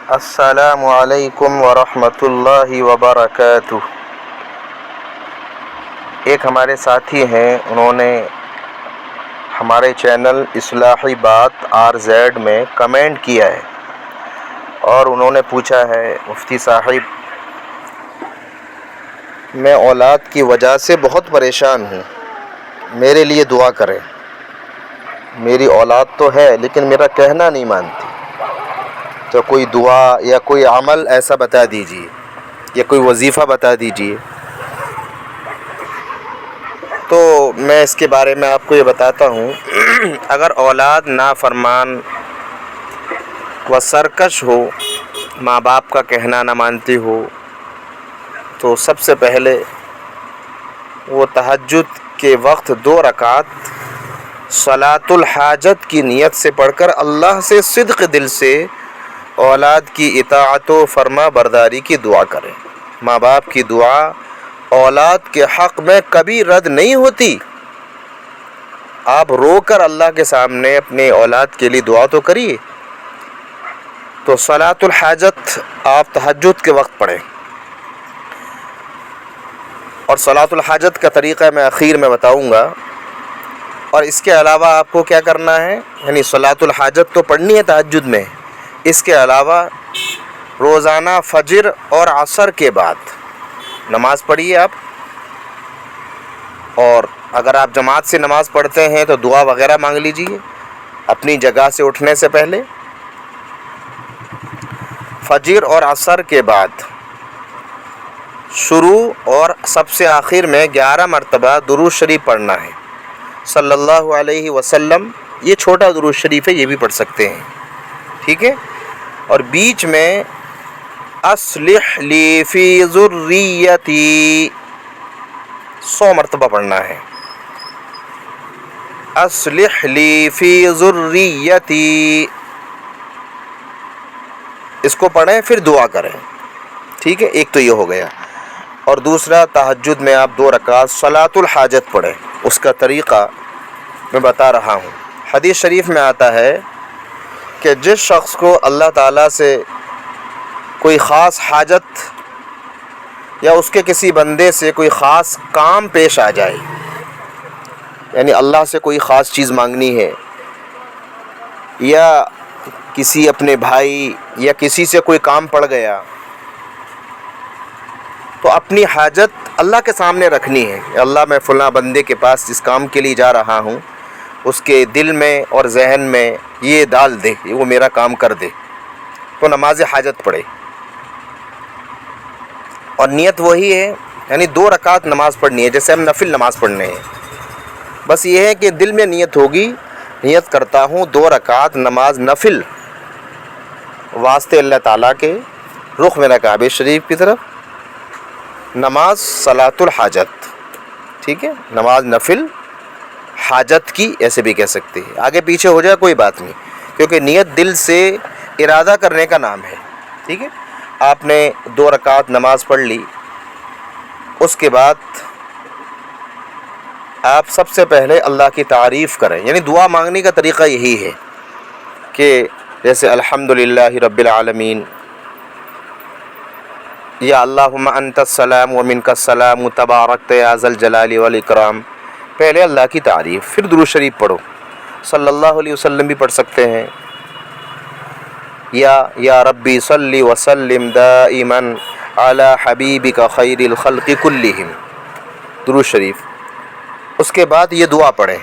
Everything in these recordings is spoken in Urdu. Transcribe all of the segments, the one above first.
السلام علیکم ورحمۃ اللہ وبرکاتہ۔ ایک ہمارے ساتھی ہیں، انہوں نے ہمارے چینل اصلاحی بات RZ میں کمنٹ کیا ہے اور انہوں نے پوچھا ہے، مفتی صاحب میں اولاد کی وجہ سے بہت پریشان ہوں، میرے لیے دعا کریں۔ میری اولاد تو ہے لیکن میرا کہنا نہیں مانتی، تو کوئی دعا یا کوئی عمل ایسا بتا دیجیے یا کوئی وظیفہ بتا دیجیے۔ تو میں اس کے بارے میں آپ کو یہ بتاتا ہوں، اگر اولاد نافرمان و سرکش ہو، ماں باپ کا کہنا نہ مانتی ہو، تو سب سے پہلے وہ تہجد کے وقت 2 رکعت صلاۃ الحاجت کی نیت سے پڑھ کر اللہ سے صدق دل سے اولاد کی اطاعت و فرما برداری کی دعا کریں۔ ماں باپ کی دعا اولاد کے حق میں کبھی رد نہیں ہوتی۔ آپ رو کر اللہ کے سامنے اپنے اولاد کے لیے دعا تو کریے۔ تو صلاۃ الحاجت آپ تہجد کے وقت پڑھیں، اور صلاۃ الحاجت کا طریقہ میں اخیر میں بتاؤں گا۔ اور اس کے علاوہ آپ کو کیا کرنا ہے، یعنی صلاۃ الحاجت تو پڑھنی ہے تہجد میں، اس کے علاوہ روزانہ فجر اور عصر کے بعد نماز پڑھیے آپ۔ اور اگر آپ جماعت سے نماز پڑھتے ہیں تو دعا وغیرہ مانگ لیجیے اپنی جگہ سے اٹھنے سے پہلے۔ فجر اور عصر کے بعد شروع اور سب سے آخر میں 11 مرتبہ درود شریف پڑھنا ہے صلی اللہ علیہ وسلم۔ یہ چھوٹا درود شریف ہے، یہ بھی پڑھ سکتے ہیں، ٹھیک ہے۔ اور بیچ میں اصلح لی فی ذریتی 100 مرتبہ پڑھنا ہے، اصلح لی فی ذریتی، اس کو پڑھیں پھر دعا کریں، ٹھیک ہے۔ ایک تو یہ ہو گیا، اور دوسرا تہجد میں آپ 2 رکعت صلاۃ الحاجت پڑھیں۔ اس کا طریقہ میں بتا رہا ہوں۔ حدیث شریف میں آتا ہے کہ جس شخص کو اللہ تعالیٰ سے کوئی خاص حاجت یا اس کے کسی بندے سے کوئی خاص کام پیش آ جائے، یعنی اللہ سے کوئی خاص چیز مانگنی ہے، یا کسی اپنے بھائی یا کسی سے کوئی کام پڑ گیا، تو اپنی حاجت اللہ کے سامنے رکھنی ہے۔ اللہ میں فلاں بندے کے پاس جس کام کے لیے جا رہا ہوں، اس کے دل میں اور ذہن میں یہ ڈال دے، وہ میرا کام کر دے۔ تو نماز حاجت پڑھے، اور نیت وہی ہے، یعنی 2 رکعت نماز پڑھنی ہے جیسے ہم نفل نماز پڑھنے ہیں۔ بس یہ ہے کہ دل میں نیت ہوگی، نیت کرتا ہوں 2 رکعت نماز نفل واسطے اللہ تعالیٰ کے، رخ میرا کعبہ شریف کی طرف، نماز صلاۃ الحاجت، ٹھیک ہے۔ نماز نفل حاجت کی ایسے بھی کہہ سکتے ہیں، آگے پیچھے ہو جائے کوئی بات نہیں، کیونکہ نیت دل سے ارادہ کرنے کا نام ہے، ٹھیک ہے۔ آپ نے 2 رکعت نماز پڑھ لی، اس کے بعد آپ سب سے پہلے اللہ کی تعریف کریں، یعنی دعا مانگنے کا طریقہ یہی ہے کہ جیسے الحمدللہ رب العالمین، یا اللہم انت السلام ومنک السلام تبارکت یا ذا الجلال والاکرام، پہلے اللہ کی تعریف، پھر درود شریف پڑھو۔ صلی اللہ علیہ وسلم بھی پڑھ سکتے ہیں، یا ربی صلی وسلم دائما علی حبیبک خیر الخلق کلہم، درود شریف۔ اس کے بعد یہ دعا پڑھیں،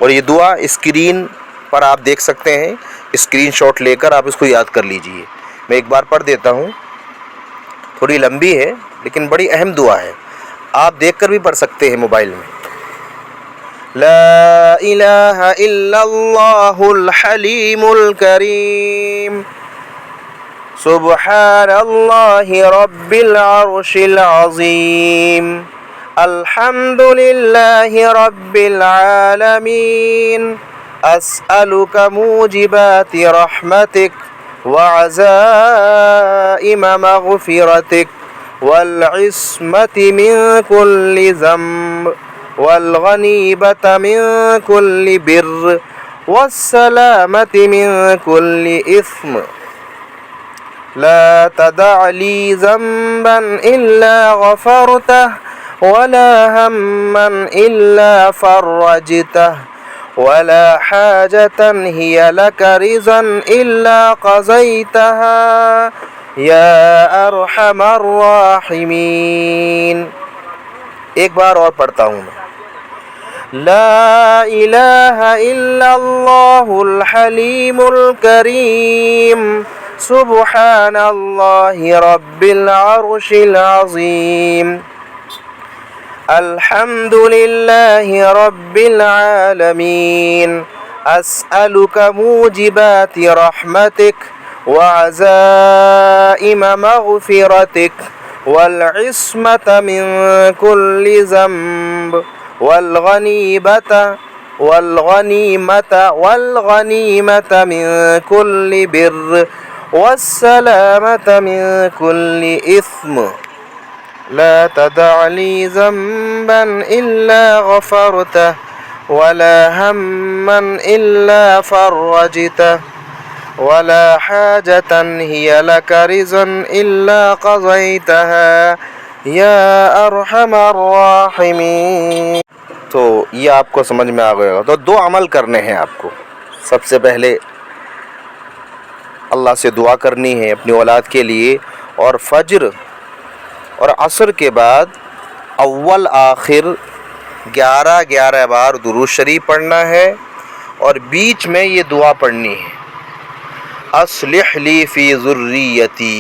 اور یہ دعا اسکرین پر آپ دیکھ سکتے ہیں، اسکرین شاٹ لے کر آپ اس کو یاد کر لیجئے۔ میں ایک بار پڑھ دیتا ہوں، تھوڑی لمبی ہے لیکن بڑی اہم دعا ہے، آپ دیکھ کر بھی پڑھ سکتے ہیں موبائل میں۔ لا الہ الا اللہ الحلیم الکریم، سبحان اللہ رب العرش العظیم، الحمد للہ رب العالمین، اسألک موجبات رحمتک وعزائم مغفرتک والعصمت من کل ذنب والغنیبت من کل بر والسلامت من کل اثم لا تدع لي ذنبا إلا غفرته ولا هما إلا فرجته ولا حاجة هي لك رضا إلا قضيتها يا أرحم الراحمين. ایک بار اور پڑھتا ہوں میں. لا الہ الا اللہ الحلیم الکریم سبحان اللہ رب العرش العظیم الحمد للہ رب العالمین اسألک موجبات رحمتک وعزائم مغفرتک والعصمة من كل ذنب والغنیمة من كل بر والسلامة من كل إثم لا تدع لي ذنبا إلا غفرته ولا هما إلا فرجته ولا حاجة هي لك رضا إلا قضيتها يا أرحم الراحمين. تو یہ آپ کو سمجھ میں آ گیا گا. تو دو عمل کرنے ہیں آپ کو. سب سے پہلے اللہ سے دعا کرنی ہے اپنی اولاد کے لیے، اور فجر اور عصر کے بعد اول آخر 11 بار درود شریف پڑھنا ہے، اور بیچ میں یہ دعا پڑھنی ہے اصلح لی فی ذریتی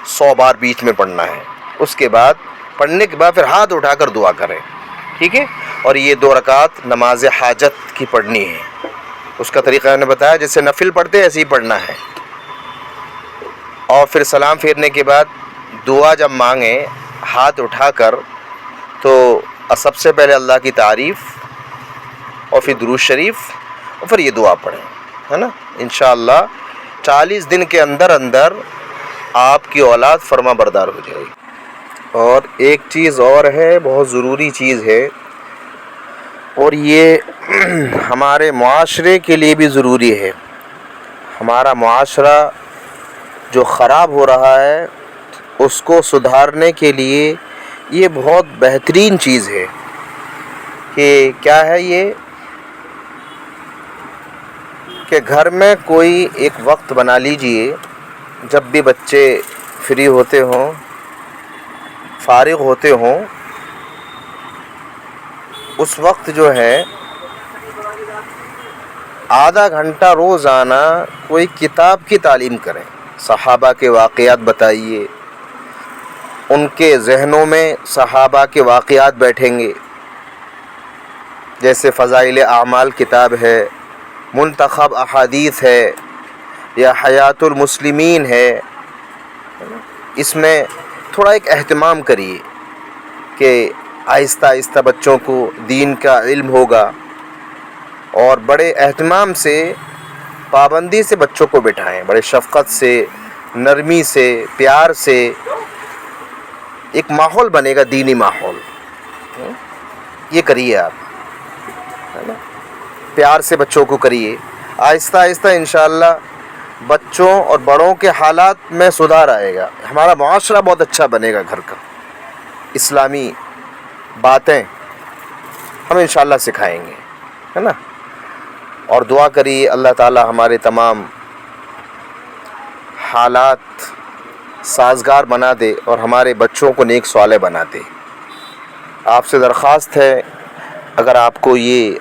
100 بار بیچ میں پڑھنا ہے. اس کے بعد پڑھنے کے بعد پھر ہاتھ اٹھا کر دعا کریں. ٹھیک ہے. اور یہ 2 رکعت نماز حاجت کی پڑھنی ہے. اس کا طریقہ میں نے بتایا، جیسے نفل پڑھتے ایسے ہی پڑھنا ہے. اور پھر سلام پھیرنے کے بعد دعا جب مانگیں ہاتھ اٹھا کر، تو سب سے پہلے اللہ کی تعریف اور پھر درود شریف اور پھر یہ دعا پڑھیں، ہے نا. انشاءاللہ 40 دن کے اندر آپ کی اولاد فرما بردار ہو جائے گی. اور ایک چیز اور ہے، بہت ضروری چیز ہے، اور یہ ہمارے معاشرے کے لیے بھی ضروری ہے. ہمارا معاشرہ جو خراب ہو رہا ہے اس کو سدھارنے کے لیے یہ بہت بہترین چیز ہے. کہ کیا ہے یہ کہ گھر میں کوئی ایک وقت بنا لیجئے، جب بھی بچے فری ہوتے ہوں، فارغ ہوتے ہوں، اس وقت جو ہے آدھا گھنٹہ روزانہ کوئی کتاب کی تعلیم کریں. صحابہ کے واقعات بتائیے، ان کے ذہنوں میں صحابہ کے واقعات بیٹھیں گے. جیسے فضائل اعمال کتاب ہے، منتخب احادیث ہے، یا حیات المسلمین ہے. اس میں تھوڑا ایک اہتمام کریے کہ آہستہ آہستہ بچوں کو دین کا علم ہوگا، اور بڑے اہتمام سے پابندی سے بچوں کو بٹھائیں، بڑے شفقت سے، نرمی سے، پیار سے. ایک ماحول بنے گا، دینی ماحول. یہ کریے آپ، ہے نا. پیار سے بچوں کو کریے. آہستہ آہستہ انشاءاللہ بچوں اور بڑوں کے حالات میں سدھار آئے گا. ہمارا معاشرہ بہت اچھا بنے گا. گھر کا اسلامی باتیں ہم انشاءاللہ سکھائیں گے، ہے نا. اور دعا کریے اللہ تعالی ہمارے تمام حالات سازگار بنا دے اور ہمارے بچوں کو نیک صالح بنا دے. آپ سے درخواست ہے، اگر آپ کو یہ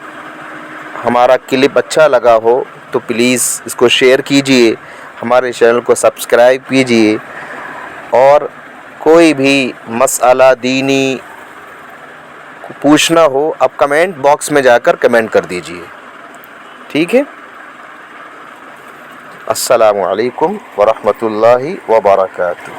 ہمارا کلپ اچھا لگا ہو تو پلیز اس کو شیئر کیجئے، ہمارے چینل کو سبسکرائب کیجئے، اور کوئی بھی مسئلہ دینی پوچھنا ہو آپ کمنٹ باکس میں جا کر کمنٹ کر دیجئے. ٹھیک ہے. السلام علیکم ورحمۃ اللہ وبرکاتہ.